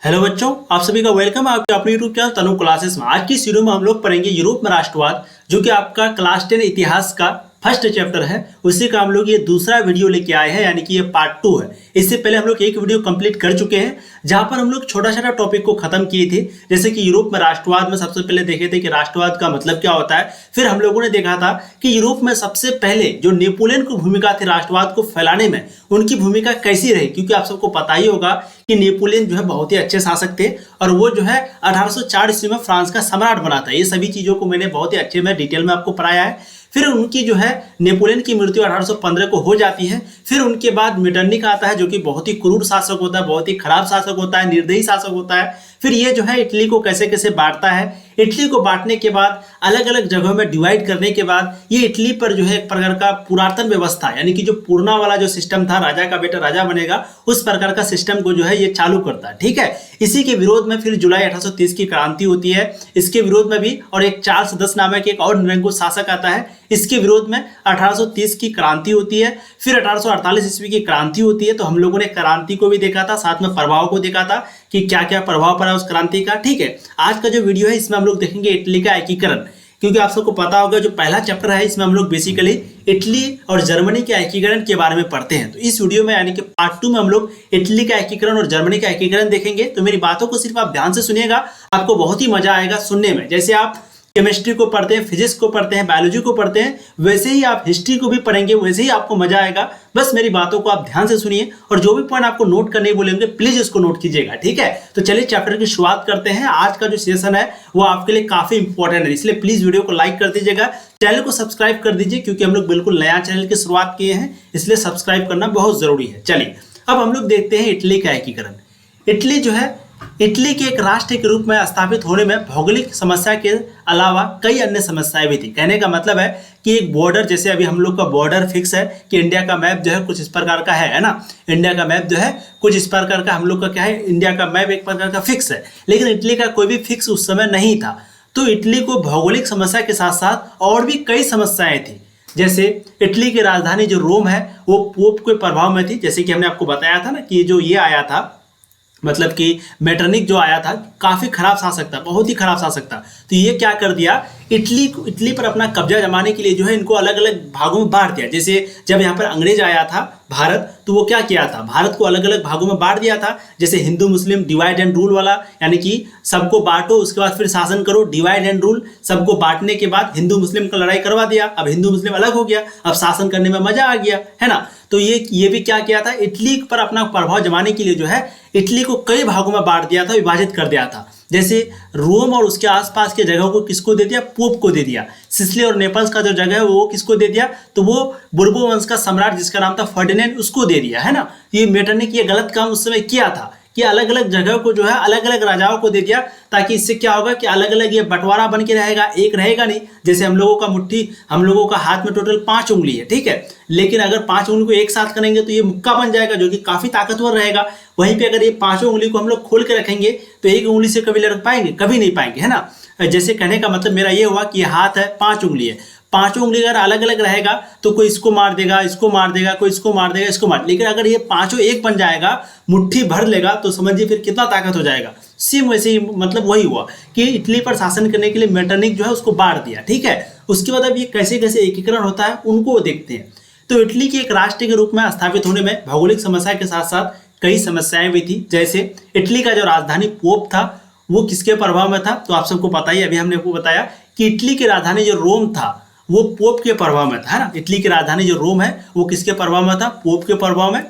Hello बच्चों, आप सभी का वेलकम है आपके अपने यूट्यूब चैनल तनु क्लासेस में। आज की इस वीडियो में हम लोग पढ़ेंगे यूरोप में राष्ट्रवाद, जो कि आपका क्लास 10 इतिहास का फर्स्ट चैप्टर है। उसी का हम लोग ये दूसरा वीडियो लेके आए हैं, यानी कि ये पार्ट 2 है। इससे पहले हम लोग एक वीडियो कंप्लीट कर चुके हैं, जहां पर हम लोग छोटा छोटा टॉपिक को खत्म किए थे। जैसे कि यूरोप में राष्ट्रवाद में सबसे पहले देखे थे कि राष्ट्रवाद का मतलब क्या होता है। फिर हम लोगों ने देखा था कि यूरोप में सबसे पहले जो नेपोलियन की भूमिका थी राष्ट्रवाद को फैलाने में, उनकी भूमिका कैसी रही, क्योंकि आप सबको पता ही होगा कि नेपोलियन जो है बहुत ही अच्छे शासक थे और वो जो है 1804 ईस्वी में फ्रांस का सम्राट बना था। ये सभी चीजों को मैंने बहुत ही अच्छे में डिटेल में आपको पढ़ाया है। फिर उनकी जो है नेपोलियन की मृत्यु 1815 को हो जाती है। फिर उनके बाद मेटरनिक आता है, जो कि बहुत ही क्रूर शासक होता है, बहुत ही खराब शासक होता है, निर्दयी शासक होता है। फिर ये जो है इटली को कैसे कैसे बांटता है। इटली को बांटने के बाद अलग अलग जगहों में डिवाइड करने के बाद ये इटली पर जो है एक प्रकार का पुरातन व्यवस्था, यानी कि जो पूर्णा वाला जो सिस्टम था, राजा का बेटा राजा बनेगा, उस प्रकार का सिस्टम को जो है ये चालू करता है। ठीक है, इसी के विरोध में फिर जुलाई 1830 की क्रांति होती है। इसके विरोध में भी और एक चार्ल्स 10 नामक एक और निरंकुश शासक आता है, इसके विरोध में 1830 की क्रांति होती है। फिर 1848 ईस्वी की क्रांति होती है। तो हम लोगों ने क्रांति को भी देखा था, साथ में प्रभाव को देखा था कि क्या क्या प्रभाव पड़ा उस क्रांति का। ठीक है, आज का जो वीडियो है इसमें हम लोग देखेंगे इटली का एकीकरण, क्योंकि आप सबको पता होगा जो पहला चैप्टर है इसमें हम लोग बेसिकली इटली और जर्मनी के एकीकरण के बारे में पढ़ते हैं। तो इस वीडियो में यानी कि पार्ट 2 में हम लोग इटली का एकीकरण और जर्मनी का एकीकरण देखेंगे। तो मेरी बातों को सिर्फ आप ध्यान से सुनिएगा, आपको बहुत ही मजा आएगा सुनने में। जैसे आप केमिस्ट्री को पढ़ते हैं, फिजिक्स को पढ़ते हैं, बायोलॉजी को पढ़ते हैं, वैसे ही आप हिस्ट्री को भी पढ़ेंगे, वैसे ही आपको मजा आएगा। बस मेरी बातों को आप ध्यान से सुनिए और जो भी पॉइंट आपको नोट करने बोलेंगे प्लीज इसको नोट कीजिएगा। ठीक है, तो चलिए चैप्टर की शुरुआत करते हैं। आज का जो सेशन है वो आपके लिए काफी इंपॉर्टेंट है, इसलिए प्लीज वीडियो को लाइक कर दीजिएगा, चैनल को सब्सक्राइब कर दीजिए, क्योंकि हम लोग बिल्कुल नया चैनल की शुरुआत किए हैं, इसलिए सब्सक्राइब करना बहुत जरूरी है। चलिए अब हम लोग देखते हैं इटली का एकीकरण। इटली जो है, इटली के एक राष्ट्र के रूप में स्थापित होने में भौगोलिक समस्या के अलावा कई अन्य समस्याएं भी थी। कहने का मतलब है कि एक बॉर्डर, जैसे अभी हम लोग का बॉर्डर फिक्स है कि इंडिया का मैप जो है कुछ इस प्रकार का है ना, इंडिया का मैप जो है कुछ इस प्रकार का, हम लोग का क्या है, इंडिया का मैप एक प्रकार का फिक्स है। लेकिन इटली का कोई भी फिक्स उस समय नहीं था। तो इटली को भौगोलिक समस्या के साथ साथ और भी कई समस्याएं थी। जैसे इटली की राजधानी जो रोम है वो पोप के प्रभाव में थी। जैसे कि हमने आपको बताया था ना कि जो ये आया था, मतलब कि मेटरनिक जो आया था, काफी खराब शासक था, बहुत ही खराब शासक था। तो ये क्या कर दिया, इटली पर अपना कब्जा जमाने के लिए जो है इनको अलग अलग भागों में बांट दिया। जैसे जब यहाँ पर अंग्रेज आया था भारत, तो वो क्या किया था, भारत को अलग अलग भागों में बांट दिया था। जैसे हिंदू मुस्लिम डिवाइड एंड रूल वाला, यानी कि सबको बांटो उसके बाद फिर शासन करो, डिवाइड एंड रूल। सबको बांटने के बाद हिंदू मुस्लिम का लड़ाई करवा दिया, अब हिंदू मुस्लिम अलग हो गया, अब शासन करने में मजा आ गया, है ना। तो ये भी क्या किया था, इटली पर अपना प्रभाव जमाने के लिए जो है इटली को कई भागों में बांट दिया था, विभाजित कर दिया था। जैसे रोम और उसके आसपास के जगहों को किसको दे दिया, पोप को दे दिया। सिसिली और नेपल्स का जो जगह है वो किसको दे दिया, तो वो बुर्बो वंश का सम्राट जिसका नाम था फर्डिनेंड, उसको दे दिया, है ना। ये मेटरनिक ये गलत काम उस समय किया था कि अलग अलग जगह को जो है अलग अलग राजाओं को दे दिया, ताकि इससे क्या होगा कि अलग अलग ये बंटवारा बन के रहेगा, एक रहेगा नहीं। जैसे हम लोगों का मुट्ठी, हम लोगों का हाथ में टोटल 5 उंगली है, ठीक है, लेकिन अगर 5 उंगली को एक साथ करेंगे तो ये मुक्का बन जाएगा, जो कि काफी ताकतवर रहेगा। वहीं पे अगर ये 5 उंगली को हम लोग खोल के रखेंगे तो एक उंगली से कभी लड़ पाएंगे, कभी नहीं पाएंगे, है ना। जैसे कहने का मतलब मेरा ये हुआ कि ये हाथ है, 5 उंगली है, 5 उंगली अगर अलग अलग रहेगा तो कोई इसको मार देगा, इसको मार देगा, कोई इसको मार देगा, इसको मार। लेकिन अगर ये 5 एक बन जाएगा, मुट्ठी भर लेगा, तो समझिए फिर कितना ताकत हो जाएगा। सेम वैसे ही मतलब वही हुआ कि इटली पर शासन करने के लिए मेटरनिक जो है उसको बांट दिया। ठीक है, उसके बाद अब ये कैसे कैसे एकीकरण होता है उनको देखते हैं। तो इटली के एक राष्ट्र के रूप में स्थापित होने में भौगोलिक समस्या के साथ साथ कई समस्याएं भी थी। जैसे इटली का जो राजधानी पोप था वो किसके प्रभाव में था, तो आप सबको पता ही, अभी हमने आपको बताया कि इटली की राजधानी जो रोम था वो पोप के प्रभाव में था, है ना। इटली की राजधानी जो रोम है वो किसके प्रभाव में था, पोप के प्रभाव में।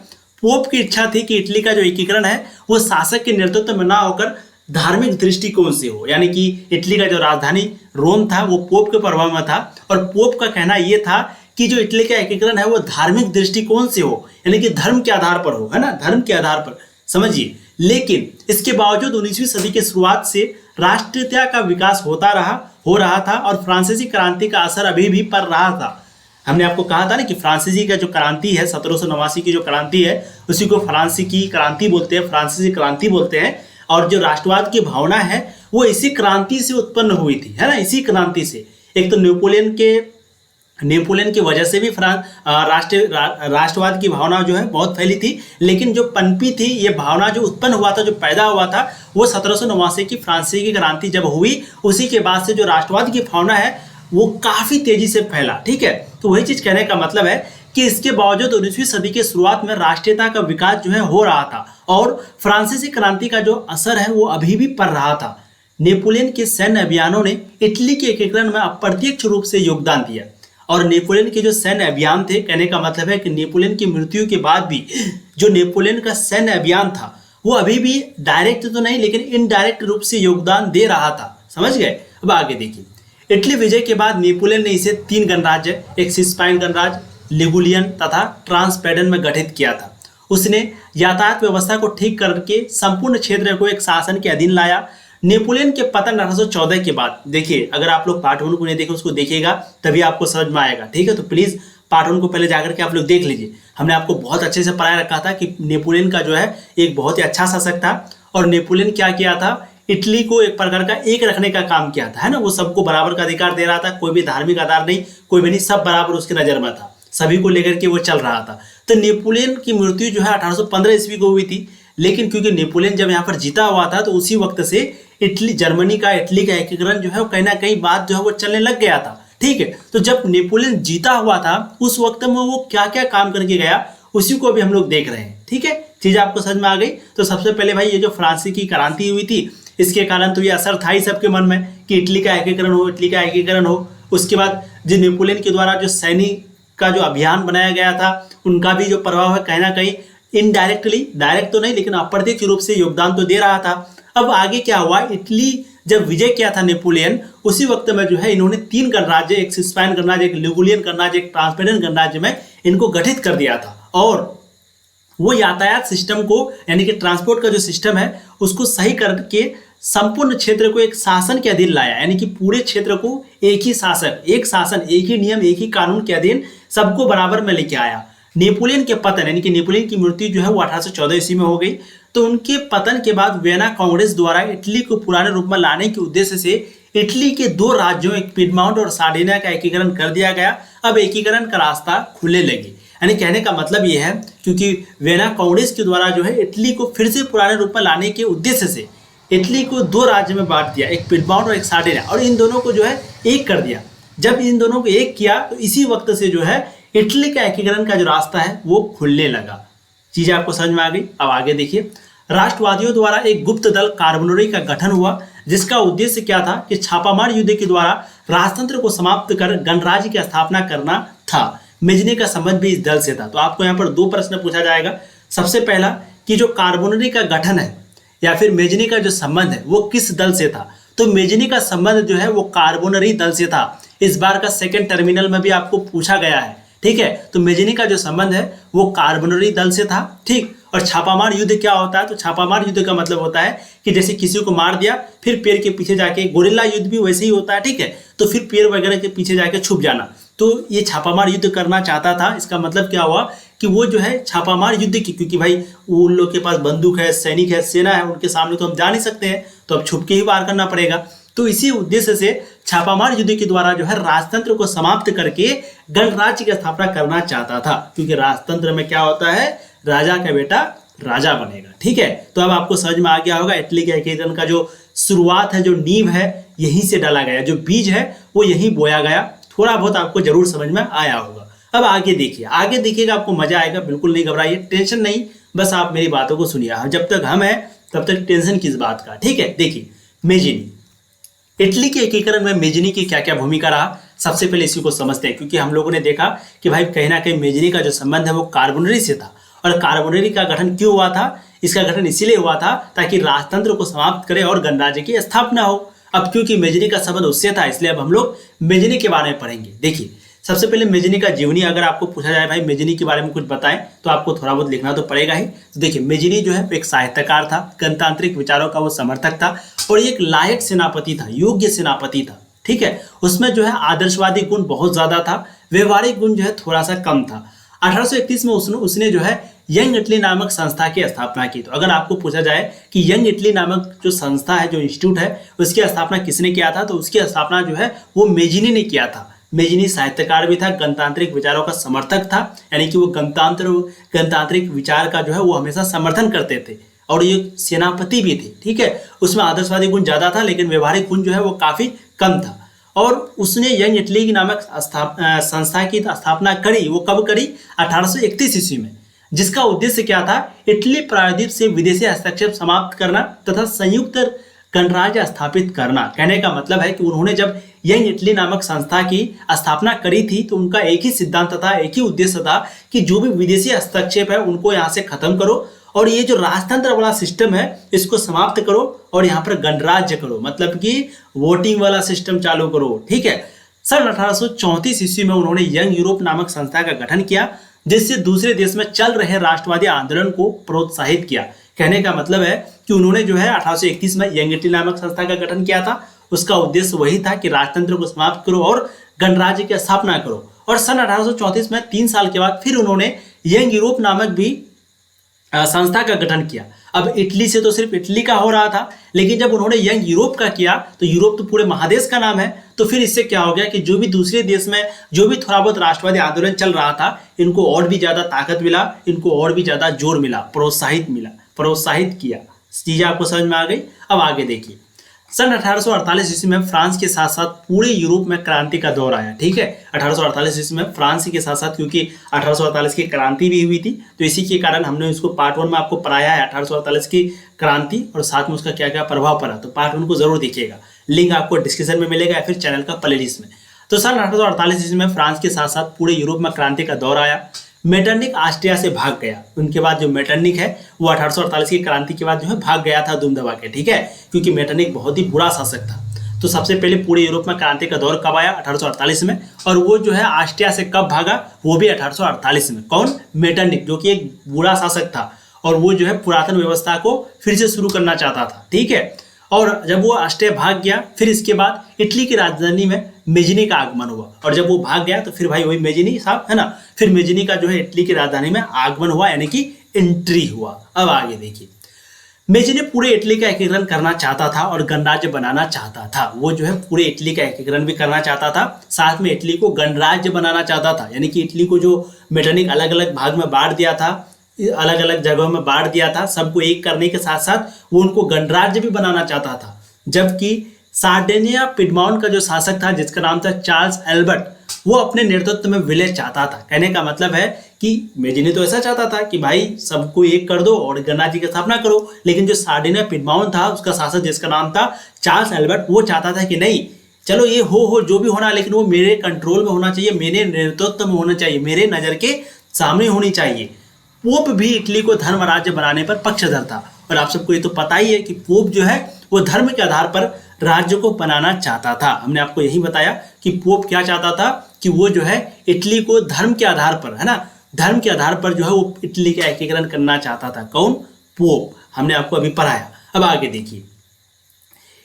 पोप की इच्छा थी कि इटली का जो एकीकरण है वो शासक के नेतृत्व में ना होकर धार्मिक दृष्टिकोण से हो, यानी कि इटली का जो राजधानी रोम था वो पोप के प्रभाव में था। और पोप का कहना यह था कि जो इटली का एकीकरण है वो धार्मिक दृष्टिकोण से हो, यानी कि धर्म के आधार पर हो, है ना, धर्म के आधार पर, समझिए। लेकिन इसके बावजूद 19वीं सदी के शुरुआत से राष्ट्रीयता का विकास हो रहा था और फ्रांसीसी क्रांति का असर अभी भी पड़ रहा था। हमने आपको कहा था ना कि फ्रांसीसी का जो क्रांति है, 1789 की जो क्रांति है, उसी को फ्रांसीसी क्रांति बोलते हैं, फ्रांसीसी क्रांति बोलते हैं। और जो राष्ट्रवाद की भावना है वो इसी क्रांति से उत्पन्न हुई थी, है ना, इसी क्रांति से। एक तो नेपोलियन के नेपोलियन की वजह से भी राष्ट्रवाद की भावना जो है बहुत फैली थी, लेकिन जो पनपी थी ये भावना, जो उत्पन्न हुआ था, जो पैदा हुआ था, वो 1789 की फ्रांसीसी क्रांति जब हुई, उसी के बाद से जो राष्ट्रवाद की भावना है वो काफी तेजी से फैला। ठीक है, तो वही चीज कहने का मतलब है कि इसके बावजूद 19वीं सदी के शुरुआत में राष्ट्रीयता का विकास जो है हो रहा था और फ्रांसीसी क्रांति का जो असर है वो अभी भी पड़ रहा था। नेपोलियन के सैन्य अभियानों ने इटली के एकीकरण में अप्रत्यक्ष रूप से योगदान दिया और नेपोलियन के जो सैन्य अभियान थे, कहने का मतलब है कि नेपोलियन की मृत्यु के बाद भी जो नेपोलियन का सैन्य अभियान था वो अभी भी डायरेक्ट तो नहीं लेकिन इनडायरेक्ट रूप से योगदान दे रहा था। समझ गए? अब आगे देखिए, इटली विजय के बाद नेपोलियन ने इसे 3 गणराज्य, एक सिस्पाइन गणराज्य, लिगुलियन तथा ट्रांसपेडन में गठित किया था। उसने यातायात व्यवस्था को ठीक करके संपूर्ण क्षेत्र को एक शासन के अधीन लाया। नेपोलियन के पतन 1814 के बाद, देखिए अगर आप लोग पार्ट 1 को नहीं देखे उसको देखिएगा तभी आपको समझ में आएगा। ठीक है, तो प्लीज पार्ट 1 को पहले जाकर के आप लोग देख लीजिए। हमने आपको बहुत अच्छे से पढ़ाया रखा था कि नेपोलियन का जो है एक बहुत ही अच्छा शासक था और नेपोलियन क्या किया था, इटली को एक प्रकार का एक रखने का काम किया था, है ना। वो सबको बराबर का अधिकार दे रहा था, कोई भी धार्मिक आधार नहीं, कोई भी नहीं, सब बराबर उसकी नजर में था, सभी को लेकर के वो चल रहा था। तो नेपोलियन की मृत्यु जो है 1815 ईस्वी को हुई थी, लेकिन क्योंकि नेपोलियन जब यहाँ पर जीता हुआ था तो उसी वक्त से इटली का एकीकरण जो है वो कहीं ना कहीं बात जो है वो चलने लग गया था। ठीक है, तो जब नेपोलियन जीता हुआ था उस वक्त में वो क्या क्या काम करके गया उसी को भी हम लोग देख रहे हैं। ठीक है, चीज आपको समझ में आ गई। तो सबसे पहले भाई ये जो फ्रांसी की क्रांति हुई थी इसके कारण तो ये असर था ही सबके मन में कि इटली का एकीकरण हो। उसके बाद जो नेपोलियन के द्वारा जो सैनिक का जो अभियान बनाया गया था उनका भी जो प्रभाव है कहीं ना कहीं इनडायरेक्टली, डायरेक्ट तो नहीं लेकिन अप्रत्यक्ष रूप से योगदान तो दे रहा था। अब आगे क्या हुआ, इटली जब विजय किया था नेपोलियन, उसी वक्त में जो है इन्होंने 3 गणराज्य, एक सिस्पाइन गणराज्य, एक लिगुलियन गणराज्य, एक ट्रांसपेडेंट गणराज्य में इनको गठित कर दिया था और वो यातायात सिस्टम को यानी कि ट्रांसपोर्ट का जो सिस्टम है उसको सही करके संपूर्ण क्षेत्र को एक शासन के अधीन लाया, यानी कि पूरे क्षेत्र को एक ही शासक, एक शासन, एक ही नियम, एक ही कानून के अधीन सबको बराबर में लेके आया। नेपोलियन के पतन यानी कि नेपोलियन की मृत्यु जो है वो 1814 ईस्वी में हो गई। तो उनके पतन के बाद वियना कांग्रेस द्वारा इटली को पुराने रूप में लाने के उद्देश्य से इटली के 2 राज्यों, एक पिडमाउंट और सार्डिनिया का एकीकरण कर दिया गया। अब एकीकरण का रास्ता खुलने लगी, यानी कहने का मतलब ये है क्योंकि वियना कांग्रेस के द्वारा जो है इटली को फिर से पुराने रूप में लाने के उद्देश्य से इटली को 2 राज्य में बांट दिया, एक पिडमाउंट और एक सार्डिनिया, और इन दोनों को जो है एक कर दिया। जब इन दोनों को एक किया तो इसी वक्त से जो है इटली का एकीकरण का जो रास्ता है वो खुलने लगा। चीज आपको समझ में आ गई। अब आगे देखिए, राष्ट्रवादियों द्वारा एक गुप्त दल कार्बोनरी का गठन हुआ जिसका उद्देश्य क्या था कि छापामार युद्ध के द्वारा राजतंत्र को समाप्त कर गणराज्य की स्थापना करना था। मेजनी का संबंध भी इस दल से था। तो आपको यहाँ पर 2 प्रश्न पूछा जाएगा। सबसे पहला कि जो कार्बोनरी का गठन है या फिर मेजनी का जो संबंध है वो किस दल से था, तो मेजनी का संबंध जो है वो कार्बोनरी दल से था। इस बार का सेकंड टर्मिनल में भी आपको पूछा गया है। ठीक है, तो मेजनी का जो संबंध है वो कार्बोनरी दल से था। ठीक, और छापामार युद्ध क्या होता है, तो छापामार युद्ध का मतलब होता है कि जैसे किसी को मार दिया फिर पेड़ के पीछे जाके, गोरिल्ला युद्ध भी वैसे ही होता है। ठीक है, तो फिर पेड़ वगैरह के पीछे जाके छुप जाना, तो ये छापामार युद्ध करना चाहता था। इसका मतलब क्या हुआ कि वो जो है छापामार युद्ध की, क्योंकि भाई उन लोग के पास बंदूक है, सैनिक है, सेना है, उनके सामने तो हम जा नहीं सकते हैं, तो अब छुप के ही वार करना पड़ेगा। तो इसी उद्देश्य से छापामार युद्ध के द्वारा जो है राजतंत्र को समाप्त करके गणराज्य की स्थापना करना चाहता था, क्योंकि राजतंत्र में क्या होता है, राजा का बेटा राजा बनेगा। ठीक है, तो अब आपको समझ में आ गया होगा इटली के एकीकरण का जो शुरुआत है, जो नींव है, यहीं से डाला गया, जो बीज है वो यहीं बोया गया। थोड़ा बहुत आपको जरूर समझ में आया होगा। अब आगे देखिए, आगे देखिएगा आपको मजा आएगा, बिल्कुल नहीं घबराइए, टेंशन नहीं, बस आप मेरी बातों को सुनिए। जब तक हम हैं तब तक टेंशन किस बात का। ठीक है, देखिए मेजनी, इटली के एकीकरण में मेजनी की क्या क्या भूमिका रहा, सबसे पहले इसी को समझते हैं। क्योंकि हम लोगों ने देखा कि भाई कहीं ना कहीं मेजनी का जो संबंध है वो कार्बोनरी से था, और कार्बोनरी का गठन क्यों हुआ था, इसका गठन इसीलिए हुआ था ताकि राजतंत्र को समाप्त करे और गणराज्य की स्थापना हो। अब क्योंकि मेजनी का संबंध उससे था, इसलिए अब हम लोग मेजनी के बारे में पढ़ेंगे। देखिए सबसे पहले मेजनी का जीवनी, अगर आपको पूछा जाए भाई मेजनी के बारे में कुछ बताएं तो आपको थोड़ा बहुत लिखना तो पड़ेगा ही। तो देखिए मेजनी जो है एक साहित्यकार था, गणतांत्रिक विचारों का वो समर्थक था और एक लायक सेनापति था, योग्य सेनापति था। ठीक है, उसमें जो है आदर्शवादी गुण बहुत ज्यादा था, व्यवहारिक गुण जो है थोड़ा सा कम था। 1831 में उसने जो है यंग इटली नामक संस्था की स्थापना की। तो अगर आपको पूछा जाए कि यंग इटली नामक जो संस्था है, जो इंस्टीट्यूट है, उसकी स्थापना किसने किया था, तो उसकी स्थापना जो है वो मेजनी ने किया था। मेजिनी साहित्यकार भी था, गणतांत्रिक विचारों का समर्थक था, यानी कि वो गणतांत्रिक विचार का जो है वो हमेशा समर्थन करते थे, और ये सेनापति भी थे। ठीक है, उसमें आदर्शवादी गुण ज्यादा था लेकिन व्यवहारिक गुण जो है वो काफी कम था। और उसने यंग इटली की नामक संस्था की स्थापना करी। वो कब करी? 1831 ईस्वी में, जिसका उद्देश्य क्या था? इटली प्रायद्वीप से विदेशी हस्तक्षेप समाप्त करना तथा संयुक्त गणराज्य स्थापित करना। कहने का मतलब है कि उन्होंने जब यंग इटली नामक संस्था की स्थापना करी थी तो उनका एक ही सिद्धांत था, एक ही उद्देश्य था कि जो भी विदेशी हस्तक्षेप है उनको यहाँ से खत्म करो, और ये जो राजतंत्र वाला सिस्टम है इसको समाप्त करो और यहाँ पर गणराज्य करो, मतलब कि वोटिंग वाला सिस्टम चालू करो। ठीक है, सन 1834 ईस्वी में उन्होंने यंग यूरोप नामक संस्था का गठन किया, जिससे दूसरे देश में चल रहे राष्ट्रवादी आंदोलन को प्रोत्साहित किया। कहने का मतलब है कि उन्होंने जो है 1831 में यंग इटली नामक संस्था का गठन किया था। उसका उद्देश्य वही था कि राजतंत्र को समाप्त करो और गणराज्य की स्थापना करो। और सन 1834 में 3 साल के बाद फिर उन्होंने यंग यूरोप नामक भी संस्था का गठन किया। अब इटली से तो सिर्फ इटली का हो रहा था, लेकिन जब उन्होंने यंग यूरोप का किया तो यूरोप तो पूरे महादेश का नाम है, तो फिर इससे क्या हो गया कि जो भी दूसरे देश में जो भी थोड़ा बहुत राष्ट्रवादी आंदोलन चल रहा था, इनको और भी ज्यादा ताकत मिला, इनको और भी ज्यादा जोर मिला, प्रोत्साहित किया। चीजें आपको समझ में आ गई। अब आगे देखिए, सन 1848 ईस्वी में फ्रांस के साथ साथ पूरे यूरोप में क्रांति का दौर आया। ठीक है, 1848 ईस्वी में फ्रांस के साथ साथ, क्योंकि 1848 की क्रांति भी हुई थी, तो इसी के कारण हमने इसको पार्ट 1 में आपको पढ़ाया है 1848 की क्रांति और साथ में उसका क्या क्या प्रभाव पड़ा। तो पार्ट 1 को जरूर देखिएगा, लिंक आपको डिस्क्रिप्शन में मिलेगा या फिर चैनल का प्लेलिस्ट में। तो सन 1848 ईस्वी में फ्रांस के साथ साथ पूरे यूरोप में क्रांति का दौर आया। मेटरनिक ऑस्ट्रिया से भाग गया। उनके बाद जो मेटरनिक है वो 1848 की क्रांति के बाद जो है भाग गया था दुम दबा के। ठीक है, क्योंकि मेटरनिक बहुत ही बुरा शासक था। तो सबसे पहले पूरे यूरोप में क्रांति का दौर कब आया? 1848 में। और वो जो है ऑस्ट्रिया से कब भागा? वो भी 1848 में। कौन? मेटरनिक, जो कि एक बुरा शासक था और वो जो है पुरातन व्यवस्था को फिर से शुरू करना चाहता था। ठीक है, और जब वो ऑस्ट्रिया भाग गया, फिर इसके बाद इटली की राजधानी में मेजिनी का आगमन हुआ। और जब वो भाग गया तो फिर भाई वही मेजिनी साहब है ना, फिर मेजिनी का जो है इटली की राजधानी में आगमन हुआ, यानी कि एंट्री हुआ। अब आगे देखिए, मेजिनी पूरे इटली का एकीकरण करना चाहता था और गणराज्य बनाना चाहता था। वो जो है पूरे इटली का एकीकरण भी करना चाहता था, साथ में इटली को गणराज्य बनाना चाहता था। यानी कि इटली को जो मेटरनिक अलग अलग भाग में बांट दिया था, अलग अलग जगहों में बांट दिया था, सबको एक करने के साथ साथ वो उनको गणराज्य भी बनाना चाहता था। जबकि सार्डिनिया पिडमॉन्ट का जो शासक था, जिसका नाम था चार्ल्स एल्बर्ट, वो अपने नेतृत्व में विलय चाहता था। कहने का मतलब है कि मेजिनी तो ऐसा चाहता था कि भाई सबको एक कर दो और गणराज्य की स्थापना करो, लेकिन जो सार्डिनिया पिडमॉन्ट था उसका शासक, जिसका नाम था चार्ल्स एल्बर्ट, वो चाहता था कि नहीं, चलो ये हो जो भी होना, लेकिन वो मेरे कंट्रोल में होना चाहिए, मेरे नेतृत्व में होना चाहिए, मेरे नजर के सामने होनी चाहिए। पोप भी इटली को धर्म राज्य बनाने पर पक्षधर था। और आप सबको ये तो पता ही है कि पोप जो है वो धर्म के आधार पर राज्य को बनाना चाहता था। हमने आपको यही बताया कि पोप क्या चाहता था कि वो जो है इटली को धर्म के आधार पर, है ना, धर्म के आधार पर जो है वो इटली का एकीकरण करना चाहता था। कौन? पोप। हमने आपको अभी पढ़ाया। अब आगे देखिए,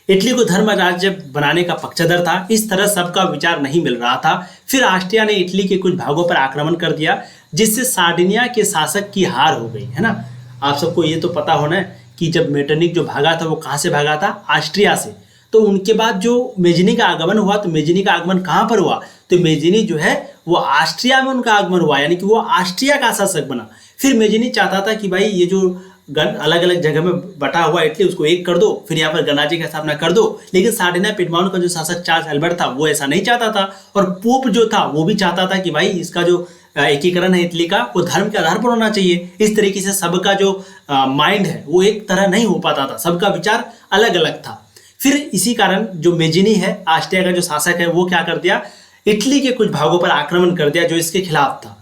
इटली को धर्म राज्य बनाने का पक्षधर था। इस तरह सबका विचार नहीं मिल रहा था। फिर ऑस्ट्रिया ने इटली के कुछ भागों पर आक्रमण कर दिया, जिससे सार्डिनिया के शासक की हार हो गई, है ना। आप सबको ये तो पता होना कि जब मेटरनिक जो भागा था वो कहाँ से भागा था? ऑस्ट्रिया से। तो उनके बाद जो मेजिनी का आगमन हुआ, तो मेजिनी का आगमन कहाँ पर हुआ? तो मेजिनी जो है वो ऑस्ट्रिया में उनका आगमन हुआ, यानी कि वो ऑस्ट्रिया का शासक बना। फिर मेजिनी चाहता था कि भाई ये जो अलग अलग जगह में बटा हुआ इटली उसको एक कर दो, फिर यहाँ पर गणराज्य की स्थापना कर दो। लेकिन सार्डिनिया पिडमॉन्ट का जो शासक चार्ल्स एल्बर्ट था वो ऐसा नहीं चाहता था, और पोप जो था वो भी चाहता था कि भाई इसका जो एकीकरण है इटली का वो धर्म के आधार पर होना चाहिए। इस तरीके से सबका जो माइंड है वो एक तरह नहीं हो पाता था, सबका विचार अलग अलग था। फिर इसी कारण जो मेजिनी है, ऑस्ट्रिया का जो शासक है, वो क्या कर दिया? इटली के कुछ भागों पर आक्रमण कर दिया जो इसके खिलाफ था,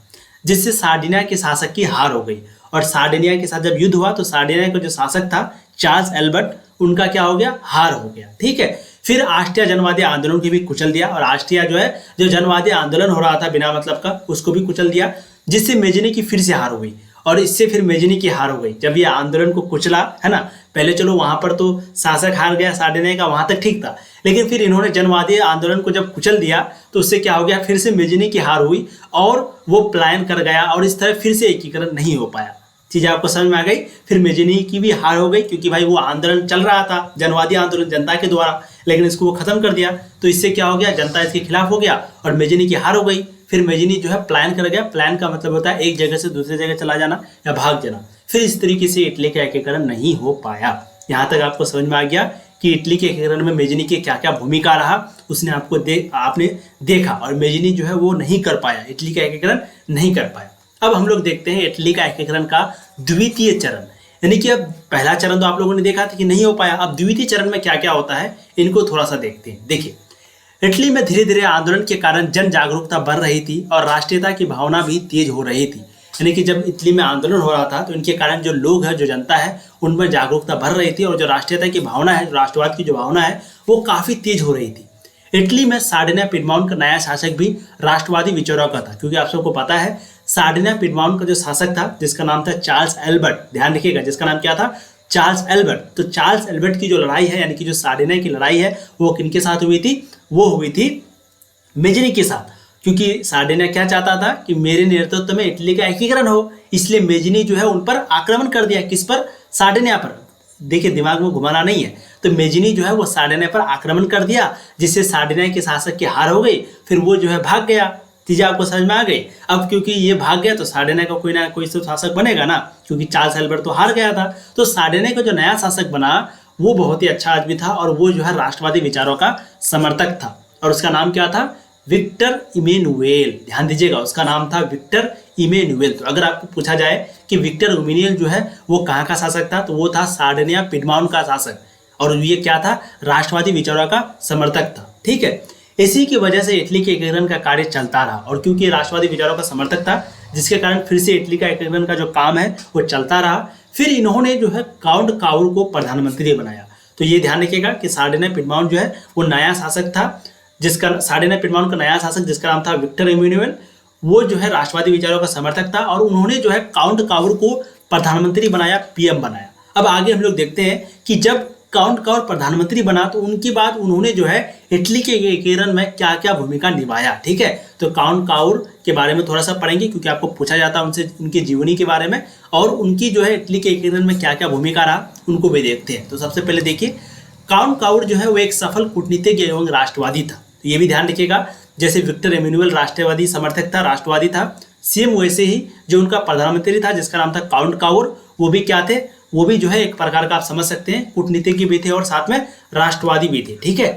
जिससे सार्डिनिया के शासक की हार हो गई। और सार्डिनिया के साथ जब युद्ध हुआ तो सार्डिनिया का जो शासक था चार्ल्स एल्बर्ट, उनका क्या हो गया? हार हो गया। ठीक है, फिर ऑस्ट्रिया जनवादी आंदोलन को भी कुचल दिया, और ऑस्ट्रिया जो है जो जनवादी आंदोलन हो रहा था बिना मतलब का, उसको भी कुचल दिया, जिससे मेजिनी की फिर से हार हो गई। और इससे फिर मेजिनी की हार हो गई जब ये आंदोलन को कुचला, है ना। पहले चलो वहां पर तो शासक हार गया सार्डिनिया का, वहां तक ठीक था, लेकिन फिर इन्होंने जनवादी आंदोलन को जब कुचल दिया तो उससे क्या हो गया? फिर से मेजिनी की हार हुई और वो पलायन कर गया, और इस तरह फिर से एकीकरण नहीं हो पाया। चीजें आपको समझ में आ गई। फिर मेजिनी की भी हार हो गई, क्योंकि भाई वो आंदोलन चल रहा था, जनवादी आंदोलन जनता के द्वारा, लेकिन इसको वो खत्म कर दिया। तो इससे क्या हो गया, जनता इसके खिलाफ हो गया और मेजिनी की हार हो गई। फिर मेजिनी जो है प्लान कर गया। प्लान का मतलब होता है एक जगह से दूसरी जगह चला जाना या भाग जाना। फिर इस तरीके से इटली का एकीकरण नहीं हो पाया। यहाँ तक आपको समझ में आ गया कि इटली के एकीकरण में मेजिनी की क्या क्या भूमिका रहा, उसने आपने देखा, और मेजिनी जो है वो नहीं कर पाया, इटली का एकीकरण नहीं कर पाया। अब हम लोग देखते हैं इटली का एकीकरण का द्वितीय चरण, यानी कि अब पहला चरण तो आप लोगों ने देखा था कि नहीं हो पाया। अब द्वितीय चरण में क्या क्या होता है इनको थोड़ा सा देखते हैं। देखिए, इटली में धीरे धीरे आंदोलन के कारण जन जागरूकता बढ़ रही थी और राष्ट्रीयता की भावना भी तेज हो रही थी। यानी कि जब इटली में आंदोलन हो रहा था तो इनके कारण जो लोग हैं, जो जनता है, उनमें जागरूकता बढ़ रही थी और जो राष्ट्रीयता की भावना है, राष्ट्रवाद की जो भावना है, वो काफ़ी तेज हो रही थी। इटली में सार्डिनिया पिडमॉन्ट का नया शासक भी राष्ट्रवादी विचारों का था, क्योंकि आप सबको पता है सार्डिनिया पिडमॉन्ट का जो शासक था जिसका नाम था चार्ल्स एल्बर्ट, ध्यान रखिएगा, जिसका नाम क्या था, चार्ल्स एल्बर्ट। तो चार्ल्स एल्बर्ट की जो लड़ाई है, यानी कि जो सार्डिनिया की लड़ाई है, वो किनके साथ हुई थी, वो हुई थी मेजिनी के साथ। क्योंकि सार्डिनिया क्या चाहता था कि मेरे नेतृत्व में इटली का एकीकरण हो, इसलिए मेजिनी जो है उन पर आक्रमण कर दिया। किस पर, सार्डिनिया पर। देखिए, दिमाग में घुमाना नहीं है। तो मेजिनी जो है वो सार्डिनिया पर आक्रमण कर दिया, जिससे सार्डिनिया के शासक की हार हो गई। फिर वो जो है भाग गया। चीजें आपको समझ में आ गई। अब क्योंकि ये भाग गया तो सार्डिनिया का कोई ना कोई तो शासक बनेगा ना, क्योंकि चार्ल्स एल्बर्ट तो हार गया था। तो सार्डिनिया का जो नया शासक बना वो बहुत ही अच्छा आदमी था और वो जो है राष्ट्रवादी विचारों का समर्थक था, और उसका नाम क्या था, विक्टर इमेनुएल। ध्यान दीजिएगा, उसका नाम था विक्टर इमेनुएल। तो अगर आपको पूछा जाए कि विक्टर इमेनुएल जो है वो कहाँ का शासक था, तो वो था सार्डिनिया पिडमॉन्ट का शासक, और ये क्या था, राष्ट्रवादी विचारों का समर्थक था। ठीक है, इसी की वजह से इटली के एकीकरण का कार्य चलता रहा, और क्योंकि राष्ट्रवादी विचारों का समर्थक था, जिसके कारण फिर से इटली का एकीकरण का जो काम है वो चलता रहा। फिर इन्होंने जो है काउंट काउर को प्रधानमंत्री बनाया। तो ये ध्यान रखिएगा कि सार्डिनिया पिडमॉन्ट जो है वो नया शासक था, जिसका सार्डिनिया पिडमॉन्ट का नया शासक जिसका नाम था विक्टर इमेनुएल, वो जो है राष्ट्रवादी विचारों का समर्थक था, और उन्होंने जो है काउंट काउर को प्रधानमंत्री बनाया, पीएम बनाया। अब आगे हम लोग देखते हैं कि जब काउंट काउर प्रधानमंत्री बना तो उनके बाद उन्होंने जो है इटली के एकीकरण में क्या क्या भूमिका निभाया। ठीक है, तो काउंट काउर के बारे में थोड़ा सा पढ़ेंगे, क्योंकि आपको पूछा जाता है उनसे उनकी जीवनी के बारे में, और उनकी जो है इटली के एकीकरण में क्या क्या भूमिका रहा उनको भी देखते हैं। तो सबसे पहले देखिए, काउंट काउर जो है वो एक सफल कूटनीतिज्ञ एवं राष्ट्रवादी था। तो ये भी ध्यान रखिएगा, जैसे विक्टर इमेनुएल राष्ट्रवादी समर्थक था, राष्ट्रवादी था, सेम वैसे ही जो उनका प्रधानमंत्री था जिसका नाम था काउंट काउर, वो भी क्या थे, वो भी जो है एक प्रकार का आप समझ सकते हैं कूटनीतिज्ञ भी थे और साथ में राष्ट्रवादी भी थे। ठीक है,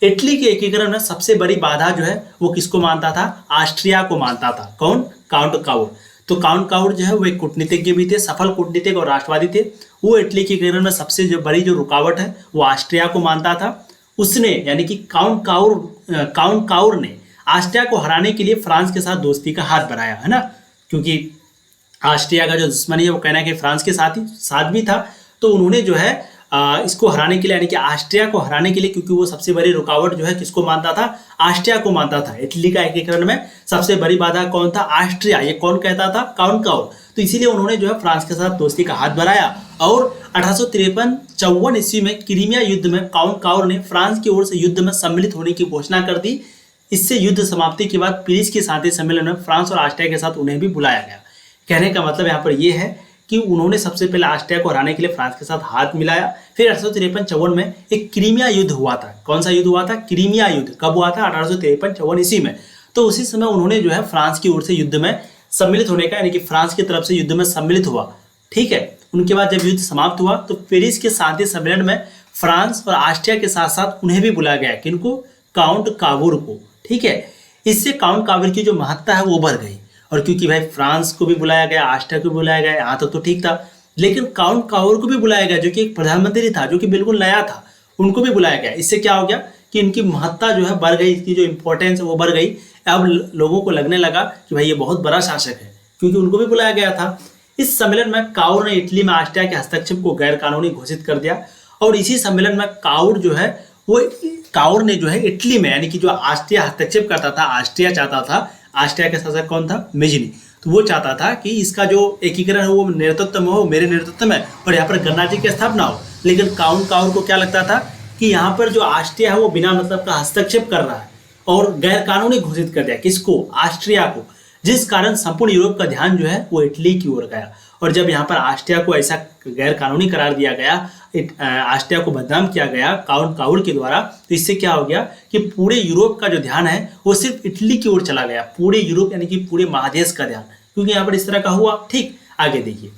इटली के एकीकरण में सबसे बड़ी बाधा जो है वो किसको मानता था, ऑस्ट्रिया को मानता था। कौन, काउंट काउर। तो काउंट काउर जो है वो एक कूटनीतिज्ञ भी थे, सफल कूटनीतिज्ञ और राष्ट्रवादी थे। वो इटली के एकीकरण में सबसे जो बड़ी जो रुकावट है वो ऑस्ट्रिया को मानता था। उसने, यानी कि काउंट काउर ने ऑस्ट्रिया को हराने के लिए फ्रांस के साथ दोस्ती का हाथ बढ़ाया, है ना, क्योंकि ऑस्ट्रिया का जो दुश्मनी है वो कहना है कि फ्रांस के साथ भी था। तो उन्होंने जो है इसको हराने के लिए, यानी कि ऑस्ट्रिया को हराने के लिए, क्योंकि वो सबसे बड़ी रुकावट जो है किसको मानता था, ऑस्ट्रिया को मानता था। इटली का एकीकरण में सबसे बड़ी बाधा कौन था, ऑस्ट्रिया। ये कौन कहता था, काउंट काउर। तो इसीलिए उन्होंने जो है फ्रांस के साथ दोस्ती का हाथ बढ़ाया, और 1853-54 ईस्वी में क्रीमिया युद्ध में काउंट काउर ने फ्रांस की ओर से युद्ध में सम्मिलित होने की घोषणा कर दी। इससे युद्ध समाप्ति के बाद पेरिस के शांति सम्मेलन में फ्रांस और ऑस्ट्रिया के साथ उन्हें भी बुलाया गया। कहने का मतलब यहाँ पर यह है कि उन्होंने सबसे पहले ऑस्ट्रिया को हराने के लिए फ्रांस के साथ हाथ मिलाया। फिर 1853-54 में एक क्रीमिया युद्ध हुआ था। कौन सा युद्ध हुआ था, क्रीमिया युद्ध। कब हुआ था, 1853-54 ईस्वी में। तो उसी समय उन्होंने जो है फ्रांस की ओर से युद्ध में सम्मिलित होने का, यानी कि फ्रांस की तरफ से युद्ध में सम्मिलित हुआ। ठीक है, उनके बाद जब युद्ध समाप्त हुआ तो पेरिस के शांति सम्मेलन में फ्रांस और ऑस्ट्रिया के साथ साथ उन्हें भी बुलाया गया। किनको, काउंट काउर को। ठीक है, इससे काउंट काउर की जो महत्ता है वो बढ़ गई, और क्योंकि भाई फ्रांस को भी बुलाया गया, ऑस्ट्रिया को भी बुलाया गया, यहाँ तक तो ठीक था, लेकिन काउंट काउर को भी बुलाया गया जो कि एक प्रधानमंत्री था, जो कि बिल्कुल नया था, उनको भी बुलाया गया। इससे क्या हो गया कि इनकी महत्ता जो है बढ़ गई, इसकी जो इंपॉर्टेंस है वो बढ़ गई। अब लोगों को लगने लगा कि भाई ये बहुत बड़ा शासक है, क्योंकि उनको भी बुलाया गया था। इस सम्मेलन में काउर ने इटली में ऑस्ट्रिया के हस्तक्षेप को गैर कानूनी घोषित कर दिया, और इसी सम्मेलन में काउर ने जो है इटली में, यानी कि जो ऑस्ट्रिया हस्तक्षेप करता था, ऑस्ट्रिया चाहता था, ऑस्ट्रिया के शासक कौन था, मेजिनी, तो वो चाहता था कि इसका जो एकीकरण है वो नेतृत्व में हो, मेरे नेतृत्व में, और यहाँ पर गणराज्य की स्थापना हो। लेकिन काउंट काउर को क्या लगता था कि यहाँ पर जो ऑस्ट्रिया है वो बिना मतलब का हस्तक्षेप कर रहा है और गैर कानूनी घोषित कर दिया। किसको, ऑस्ट्रिया को। जिस कारण संपूर्ण यूरोप का ध्यान जो है वो इटली की ओर गया, और जब यहाँ पर ऑस्ट्रिया को ऐसा गैर कानूनी करार दिया गया ऑस्ट्रिया को बदनाम किया गया काउंट काउर के द्वारा, तो इससे क्या हो गया कि पूरे यूरोप का जो ध्यान है वो सिर्फ इटली की ओर चला गया, पूरे यूरोप यानी कि पूरे महादेश का ध्यान, क्योंकि यहाँ पर इस तरह का हुआ। ठीक, आगे देखिए,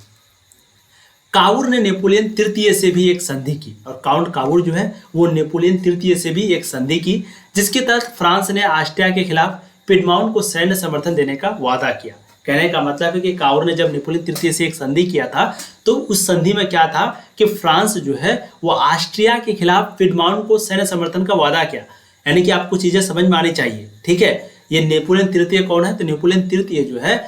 काउर ने नेपोलियन तृतीय से भी एक संधि की, और काउंट काउर जो है वो नेपोलियन तृतीय से भी एक संधि की, जिसके तहत फ्रांस ने ऑस्ट्रिया के खिलाफ पिडमाउंट को सैन्य समर्थन देने का वादा किया। कहने का मतलब है कि काउर ने जब नेपोलियन तृतीय से एक संधि किया था तो उस संधि में क्या था कि फ्रांस जो है वो ऑस्ट्रिया के खिलाफ पिडमाउंट को सैन्य समर्थन का वादा किया। यानी कि आपको चीजें समझ में आनी चाहिए। ठीक है, ये नेपोलियन तृतीय कौन है? तो नेपोलियन तृतीय जो है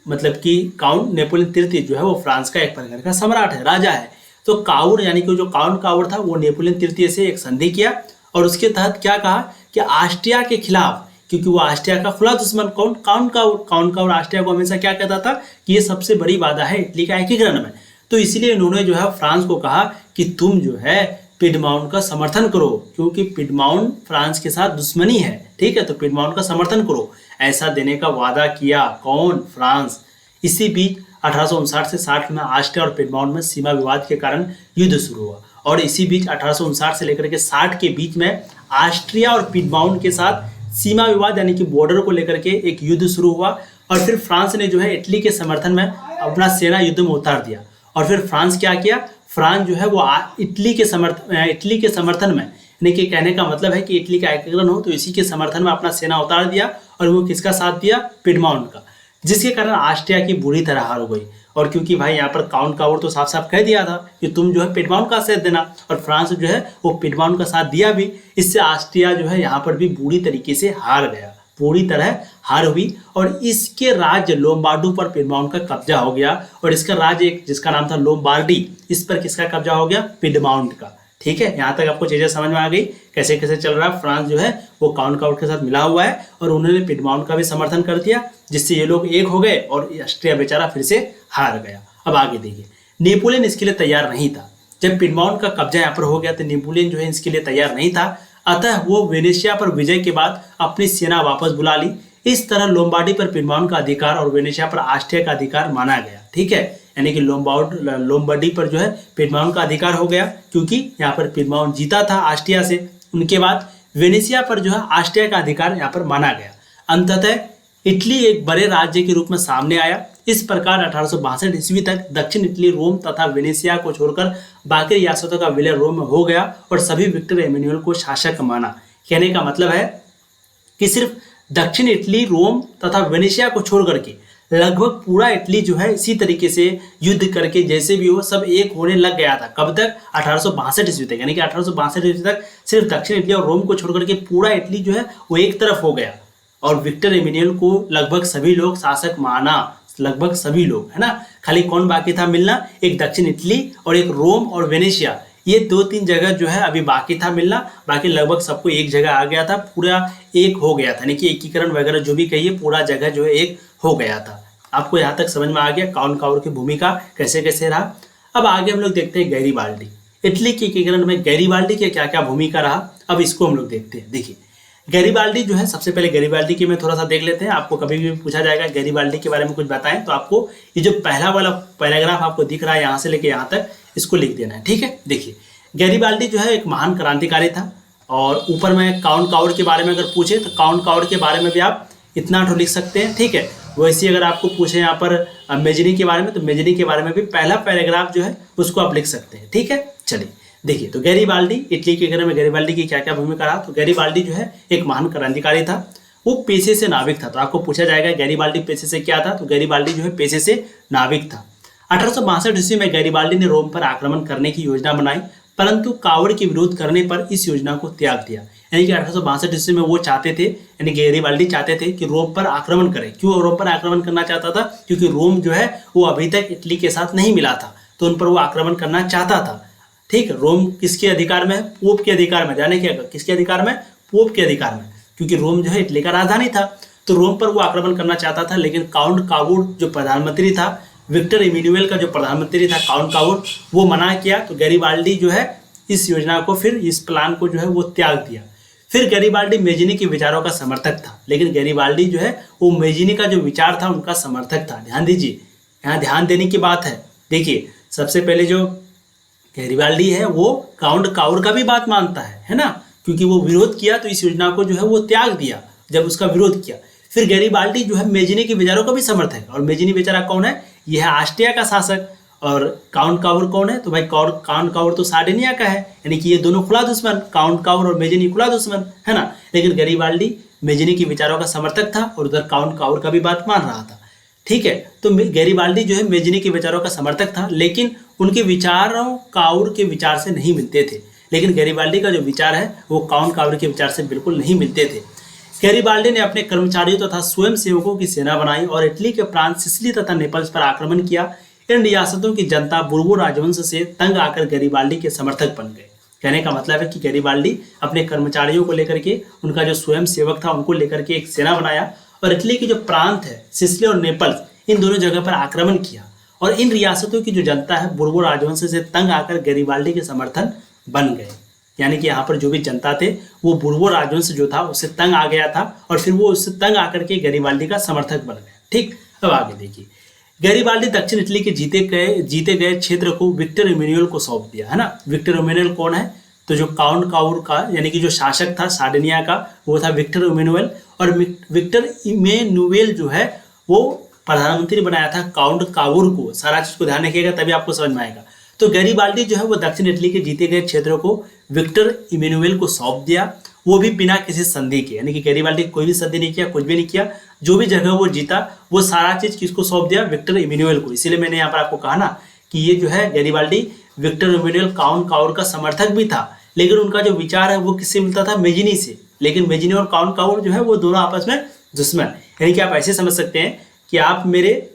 मतलब कि काउंट नेपोलियन तृतीय जो है वो फ्रांस का एक प्रकार का सम्राट है, राजा है। तो काउर यानी कि जो काउंट काउर था वो नेपोलियन तृतीय से एक संधि किया, और उसके तहत क्या कहा कि ऑस्ट्रिया के खिलाफ, क्योंकि वो ऑस्ट्रिया का खुला दुश्मन काउंट काउर ऑस्ट्रिया को हमेशा क्या कहता था कि ये सबसे बड़ी बाधा है इटली का एकीकरण में, तो इसलिए इन्होंने जो है फ्रांस को कहा कि तुम जो है पिडमाउंट का समर्थन करो, क्योंकि पिडमाउंट फ्रांस के साथ दुश्मनी है। ठीक है, तो पिडमाउंट का समर्थन करो, ऐसा देने का वादा किया कौन? फ्रांस। इसी बीच 1859 से 60 में ऑस्ट्रिया और पिडमाउंट में सीमा विवाद के कारण युद्ध शुरू हुआ, और इसी बीच 1859 से लेकर के 60 के बीच में ऑस्ट्रिया और पिडमाउंट के साथ सीमा विवाद यानी कि बॉर्डर को लेकर के एक युद्ध शुरू हुआ, और फिर फ्रांस ने जो है इटली के समर्थन में अपना सेना युद्ध में उतार दिया। और फिर फ्रांस क्या किया? फ्रांस जो है वो इटली के समर्थन में, यानी कि कहने का मतलब है कि इटली का एकीकरण हो तो इसी के समर्थन में अपना सेना उतार दिया, और वो किसका साथ दिया? पिडमाउंट का, जिसके कारण ऑस्ट्रिया की बुरी तरह हार हो गई। और क्योंकि भाई यहाँ पर काउंट काउर तो साफ साफ कह दिया था कि तुम जो है पिडमाउंट का साथ देना, और फ्रांस जो है वो पिडमाउंट का साथ दिया भी, इससे ऑस्ट्रिया जो है यहाँ पर भी बुरी तरीके से हार गया, पूरी तरह हार हुई, और इसके राज्य लोम्बार्डो पर पिडमाउंट का कब्जा हो गया, और इसका राज्य एक जिसका नाम था लोम्बार्डी, इस पर किसका कब्जा हो गया? पिडमाउंट का। ठीक है, यहाँ तक आपको चीजें समझ में आ गई कैसे कैसे चल रहा है। फ्रांस जो है वो काउंट काउर के साथ मिला हुआ है, और उन्होंने पिडमाउंट का भी समर्थन कर दिया, जिससे ये लोग एक हो गए, और ऑस्ट्रिया बेचारा फिर से हार गया। अब आगे देखिए, नेपोलियन इसके लिए तैयार नहीं था। जब पिडमाउंट का कब्जा यहाँ पर हो गया तो नेपोलियन जो है इसके लिए तैयार नहीं था, अतः वो वेनेशिया पर विजय के बाद अपनी सेना वापस बुला ली। इस तरह लोम्बार्डी पर पिडमाउंट का अधिकार और वेनेशिया पर ऑस्ट्रिया का अधिकार माना गया। ठीक है, यानी कि लोम्बार्डी पर जो है पिडमाउंट का अधिकार हो गया, क्योंकि यहाँ पर पिडमाउंट जीता था ऑस्ट्रिया से। उनके बाद वेनेशिया पर जो है ऑस्ट्रिया का अधिकार यहाँ पर माना गया। अंततः इटली एक बड़े राज्य के रूप में सामने आया। इस प्रकार 1862 ईस्वी तक दक्षिण इटली रोम तथा वेनेशिया को छोड़कर बाकी रियासतों का विलय रोम में हो गया, और सभी विक्टर एमेनुएल को शासक माना। कहने का मतलब है कि सिर्फ दक्षिण इटली रोम तथा वेनेशिया को छोड़ करके लगभग पूरा इटली जो है इसी तरीके से युद्ध करके जैसे भी हो सब एक होने लग गया था। कब तक? 1862 ईस्वी तक, यानी कि 1862 ईस्वी तक सिर्फ दक्षिण इटली और रोम को छोड़ करके पूरा इटली जो है वो एक तरफ हो गया, और विक्टर एमेनुएल को लगभग सभी लोग शासक माना, लगभग सभी लोग, है ना। खाली कौन बाकी था मिलना? एक दक्षिण इटली और एक रोम और वेनेशिया, ये 2-3 जगह जो है अभी बाकी था मिलना, बाकी लगभग सबको एक जगह आ गया था, पूरा एक हो गया था, यानी कि एकीकरण वगैरह जो भी कहिए पूरा जगह जो है एक हो गया था। आपको यहाँ तक समझ में आ गया काउंट काउर की भूमिका कैसे कैसे रहा। अब आगे हम लोग देखते हैं गैरीबाल्डी। इटली के एकीकरण में गैरीबाल्डी की क्या क्या भूमिका रहा, अब इसको हम लोग देखते हैं। देखिए गैरीबाल्डी जो है, सबसे पहले गैरीबाल्डी की मैं थोड़ा सा देख लेते हैं। आपको कभी भी पूछा जाएगा गैरीबाल्डी के बारे में कुछ बताएं, तो आपको ये जो पहला वाला पैराग्राफ आपको दिख रहा है यहाँ से लेके यहाँ तक, इसको लिख देना है। ठीक है, देखिए गैरीबाल्डी जो है एक महान क्रांतिकारी था, और ऊपर में काउंट काउर के बारे में अगर पूछे तो काउंट काउर के बारे में भी आप इतना तो लिख सकते हैं। ठीक है, वैसे अगर आपको पूछे यहाँ पर मेजनी के बारे में, तो मेजनी के बारे में भी पहला पैराग्राफ जो है उसको आप लिख सकते हैं। ठीक है, चलिए देखिए, तो गैरीबाल्डी इटली के एकीकरण में गैरीबाल्डी की क्या क्या भूमिका रहा। तो गैरीबाल्डी जो है एक महान क्रांतिकारी था, वो पेशे से नाविक था। तो आपको पूछा जाएगा गैरीबाल्डी पेशे से क्या था, तो गैरीबाल्डी जो है पेशे से नाविक था। 1862 ईस्वी में गैरीबाल्डी ने रोम पर आक्रमण करने की योजना बनाई, परंतु कावड़ के विरोध करने पर इस योजना को त्याग दिया। यानी कि 1862 ईस्वी में वो चाहते थे, यानी गैरीबाल्डी चाहते थे कि रोम पर आक्रमण करें। क्यों रोम पर आक्रमण करना चाहता था? क्योंकि रोम जो है वो अभी तक इटली के साथ नहीं मिला था, तो उन पर वो आक्रमण करना चाहता था। ठीक है, रोम किसके अधिकार में है? पोप के अधिकार में। जाने क्या किसके अधिकार में? पोप के अधिकार में, क्योंकि रोम जो है इटली का राजधानी था, तो रोम पर वो आक्रमण करना चाहता था। लेकिन काउंट काउर जो प्रधानमंत्री था, विक्टर एमेनुएल का जो प्रधानमंत्री था काउंट काउर, वो मना किया। तो गैरीबाल्डी जो है इस योजना को, फिर इस प्लान को जो है वो त्याग दिया। फिर गैरीबाल्डी मेजिनी के विचारों का समर्थक था, लेकिन गैरीबाल्डी जो है वो मेजिनी का जो विचार था उनका समर्थक था। ध्यान दीजिए, यहाँ ध्यान देने की बात है। देखिए सबसे पहले जो गैरिबाल्डी है वो काउंट काउर का भी बात मानता है ना, क्योंकि वो विरोध किया तो इस योजना को जो है वो त्याग दिया जब उसका विरोध किया। फिर गैरिबाल्डी जो है मेजिनी के विचारों का भी समर्थक है, और मेजिनी बेचारा कौन है, यह है ऑस्ट्रिया का शासक। और काउंट काउर कौन है, तो भाई काउंट काउर तो सार्डिनिया का है, यानी कि ये दोनों खुला दुश्मन, काउंट काउर और मेजिनी खुला दुश्मन है ना। लेकिन गैरिबाल्डी मेजिनी के विचारों का समर्थक था और उधर काउंट काउर का भी बात मान रहा था। ठीक है, तो गैरिबाल्डी जो है मेजिनी के विचारों का समर्थक था, लेकिन उनके विचारों काउर के विचार से नहीं मिलते थे। लेकिन गैरिबाल्डी का जो विचार है वो काउंट काउर के विचार से बिल्कुल नहीं मिलते थे। गैरिबाल्डी ने अपने कर्मचारियों तथा स्वयंसेवकों की सेना बनाई और इटली के प्रांत सिसिली तथा नेपल्स पर आक्रमण किया। इन रियासतों की जनता बुर्बो राजवंश से तंग आकर गैरिबाल्डी के समर्थक बन गए। कहने का मतलब है कि गैरिबाल्डी अपने कर्मचारियों को लेकर के, उनका जो स्वयं सेवक था उनको लेकर के एक सेना बनाया और इटली के जो प्रांत है सिसिली और नेपल्स, इन दोनों जगह पर आक्रमण किया। और इन रियासतों की जो जनता है बुर्बो राजवंश से तंग आकर गैरिबाल्डी के समर्थन बन गए। यानी कि यहाँ पर जो भी जनता थे वो बुर्बो राजवंश जो था उससे तंग आ गया था और फिर वो उससे तंग आकर के गैरिबाल्डी का समर्थक बन गए। ठीक, अब आगे देखिए, गैरिबाल्डी दक्षिण इटली के जीते गए क्षेत्र को विक्टर इमैनुअल को सौंप दिया, है ना। विक्टर इमैनुअल कौन है, तो जो काउंट काउर का यानी कि जो शासक था सार्डिनिया का वो था विक्टर इमैनुअल, और विक्टर इमैनुअल जो है वो प्रधानमंत्री बनाया था काउंट काउर को। सारा चीज को ध्यान रखिएगा तभी आपको समझ में आएगा। तो गैरिबाल्डी जो है वो दक्षिण इटली के जीते गए क्षेत्रों को विक्टर इमैनुअल को सौंप दिया, वो भी बिना किसी संधि के, यानी कि गैरिबाल्डी कोई भी संधि नहीं किया, कुछ भी नहीं किया, जो भी जगह वो जीता वो सारा चीज किसको सौंप दिया, विक्टर इमैनुअल को। इसीलिए मैंने यहाँ पर आपको कहा ना कि ये जो है Garibaldi Victor Emmanuel Count Cavour का समर्थक भी था, लेकिन उनका जो विचार है वो किससे मिलता था, मेजिनी से। लेकिन मेजिनी और काउंट काउर जो है वो दोनों आपस में दुश्मन, यानी कि आप ऐसे समझ सकते हैं कि आप मेरे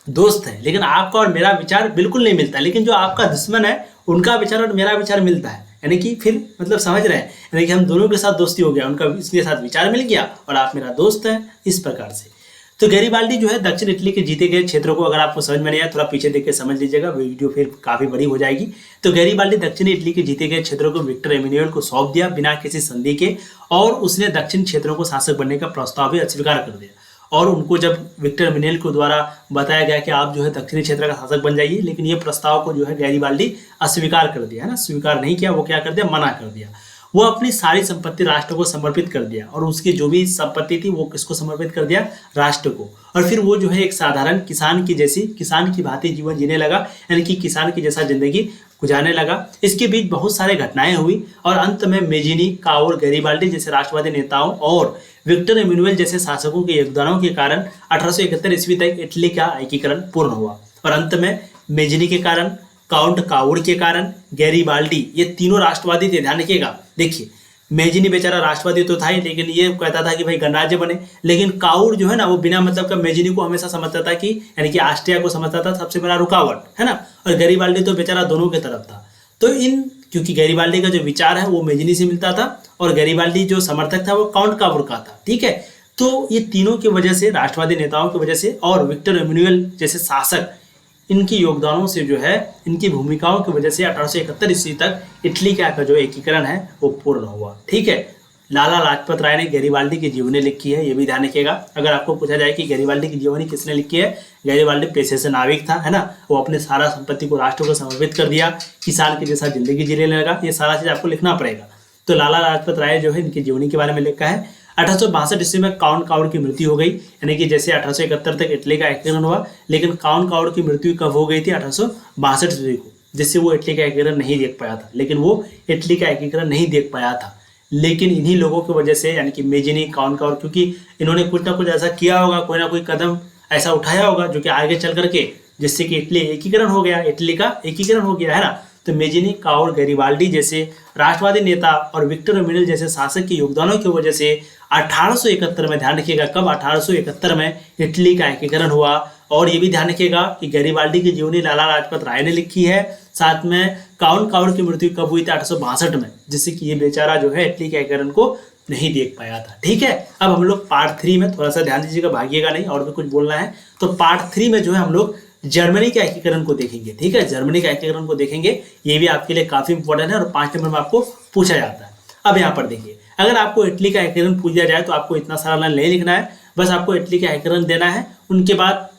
दोस्त हैं लेकिन आपका और मेरा विचार बिल्कुल नहीं मिलता, लेकिन जो आपका दुश्मन है उनका विचार और मेरा विचार मिलता है, यानी कि फिर मतलब समझ रहे हैं, यानी कि हम दोनों के साथ दोस्ती हो गया, उनका इसके साथ विचार मिल गया और आप मेरा दोस्त हैं, इस प्रकार से। तो गैरिबाल्डी जो है दक्षिण इटली के जीते गए क्षेत्रों को, अगर आपको समझ में नहीं आया थोड़ा पीछे देख के समझ लीजिएगा, वीडियो फिर काफी बड़ी हो जाएगी। तो गैरिबाल्डी दक्षिण इटली के जीते गए क्षेत्रों को विक्टर इमैनुअल को सौंप दिया बिना किसी संधि के, और उसने दक्षिण क्षेत्रों को शासक बनने का प्रस्ताव भी अस्वीकार कर दिया। और उनको जब विक्टर इमैनुअल को द्वारा बताया गया कि आप जो है दक्षिणी क्षेत्र का शासक बन जाइए, लेकिन ये प्रस्ताव को जो है गैरिबाल्डी अस्वीकार कर दिया, है ना, स्वीकार नहीं किया, वो क्या कर दिया, मना कर दिया। वो अपनी सारी संपत्ति राष्ट्र को समर्पित कर दिया, और उसकी जो भी संपत्ति थी वो किसको समर्पित कर दिया, राष्ट्र को। और फिर वो जो है एक साधारण किसान की भांति जीवन जीने लगा, यानी कि किसान की जैसा जिंदगी गुजारने लगा। इसके बीच बहुत सारे घटनाएं हुई और अंत में मेजिनी, काउर, गैरिबाल्डी जैसे राष्ट्रवादी नेताओं और विक्टर इमैनुअल जैसे शासकों के योगदानों के कारण 1871 ईस्वी तक इटली का एकीकरण पूर्ण हुआ। और अंत में मेजिनी के कारण, काउंट काउर के कारण, गैरिबाल्डी, ये तीनों राष्ट्रवादी थे। ध्यान रखिएगा, देखिए मेजिनी बेचारा राष्ट्रवादी तो था ही, लेकिन ये कहता था कि भाई गणराज्य बने। लेकिन काउर जो है ना वो बिना मतलब का मेजिनी को हमेशा समझता था कि, यानी कि ऑस्ट्रिया को समझता था सबसे बड़ा रुकावट, है ना। और गैरिबाल्डी तो बेचारा दोनों की तरफ था। तो क्योंकि गैरिबाल्डी का जो विचार है वो मेजिनी से मिलता था और गैरिबाल्डी जो समर्थक था वो काउंट काउर का था। ठीक है, तो ये तीनों की वजह से, राष्ट्रवादी नेताओं की वजह से और विक्टर इमैनुअल जैसे शासक, इनकी योगदानों से जो है, इनकी भूमिकाओं की वजह से 1871 ईस्वी तक इटली का जो एकीकरण है वो पूर्ण हुआ। ठीक है, लाला लाजपत राय ने गैरिबाल्डी की जीवनी लिखी है, ये भी ध्यान रखिएगा। अगर आपको पूछा जाए कि गैरिबाल्डी की जीवनी किसने लिखी है, गैरिबाल्डी पेशे से नाविक था, है ना। वो अपने सारा संपत्ति को राष्ट्र को समर्पित कर दिया, किसान के जैसा जिंदगी जीने लगा, ये सारा चीज आपको लिखना पड़ेगा। तो लाला लाजपत राय जो है इनकी जीवनी के बारे में लिखा है। 1862 ईस्वी में काउंट काउर की मृत्यु हो गई, यानी कि जैसे 1871 तक इटली का एकीकरण हुआ, लेकिन काउंट काउर की मृत्यु कब हो गई थी, 1862 ईस्वी को, जिससे वो इटली का एकीकरण नहीं देख पाया था। लेकिन वो इटली का एकीकरण नहीं देख पाया था, लेकिन इन्हीं लोगों की वजह से, यानी कि मेजिनी, काउंट काउर, क्योंकि इन्होंने कुछ ना कुछ ऐसा किया होगा, कोई ना कोई कदम ऐसा उठाया होगा जो कि आगे चल करके जिससे कि इटली एकीकरण हो गया, इटली का एकीकरण हो गया, है ना। तो मेजिनी, काउर, गैरिबाल्डी जैसे राष्ट्रवादी नेता और विक्टर इमैनुअल जैसे शासक के योगदानों की वजह से 1871 में, ध्यान रखिएगा कब, 1871 में इटली का एकीकरण हुआ। और ये भी ध्यान रखिएगा कि गैरिबाल्डी की जीवनी लाला लाजपत राय ने लिखी है, साथ में काउंट काउर की मृत्यु कब हुई थी, 1862 में, जिससे कि ये बेचारा जो है इटली के एकीकरण को नहीं देख पाया था। ठीक है, अब हम लोग पार्ट 3 में, थोड़ा सा ध्यान दीजिएगा, भागिएगा नहीं, और भी कुछ बोलना है। तो पार्ट 3 में जो है हम लोग जर्मनी के एकीकरण को देखेंगे। ठीक है, जर्मनी के एकीकरण को देखेंगे, ये भी आपके लिए काफी इंपॉर्टेंट है और 5 नंबर में आपको पूछा जाता है। अब यहाँ पर देखिए, अगर आपको इटली का एकीकरण पूछ दिया जाए तो आपको इतना सारा लाइन नहीं लिखना है, बस आपको इटली का एकीकरण देना है। उनके बाद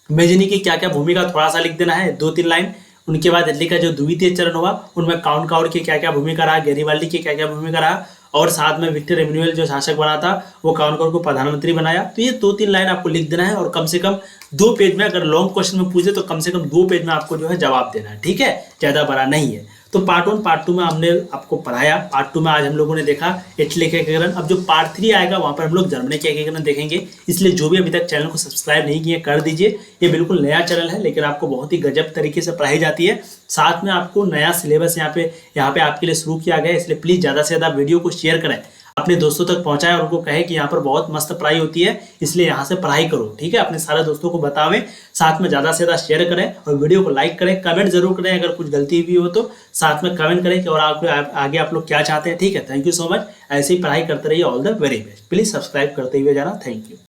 मेजिनी की क्या क्या भूमिका थोड़ा सा लिख देना है, 2-3 लाइन। उनके बाद दिल्ली का जो द्वितीय चरण हुआ उनमें काउंट की क्या क्या भूमिका रहा, गैरिबाल्डी की क्या क्या भूमिका रहा, और साथ में विक्टर एमेनुअल जो शासक बना था वो काउंट को प्रधानमंत्री बनाया। तो ये 2-3 लाइन आपको लिख देना है और कम से कम 2 पेज में, अगर लॉन्ग क्वेश्चन में पूछे तो कम से कम 2 पेज में आपको जो है जवाब देना है, ठीक है, ज़्यादा बड़ा नहीं है। तो पार्ट 1 पार्ट 2 में हमने आपको पढ़ाया। पार्ट 2 में आज हम लोगों ने देखा इटली के एकीकरण। अब जो पार्ट 3 आएगा वहाँ पर हम लोग जर्मनी के एकीकरण देखेंगे। इसलिए जो भी अभी तक चैनल को सब्सक्राइब नहीं किए कर दीजिए। ये बिल्कुल नया चैनल है लेकिन आपको बहुत ही गजब तरीके से पढ़ाई जाती है। साथ में आपको नया सिलेबस यहाँ पे आपके लिए शुरू किया गया है, इसलिए प्लीज़ ज़्यादा से ज़्यादा वीडियो को शेयर करें, अपने दोस्तों तक पहुंचाएं और उनको कहे कि यहाँ पर बहुत मस्त पढ़ाई होती है, इसलिए यहाँ से पढ़ाई करो, ठीक है। अपने सारे दोस्तों को बतावें, साथ में ज़्यादा से ज़्यादा शेयर करें और वीडियो को लाइक करें, कमेंट जरूर करें अगर कुछ गलती भी हो तो साथ में कमेंट करें कि और आगे आप लोग क्या चाहते हैं, ठीक है। थैंक यू सो मच, ऐसे ही पढ़ाई करते रहिए। All the very best. Please subscribe करते हुए जाना। Thank you.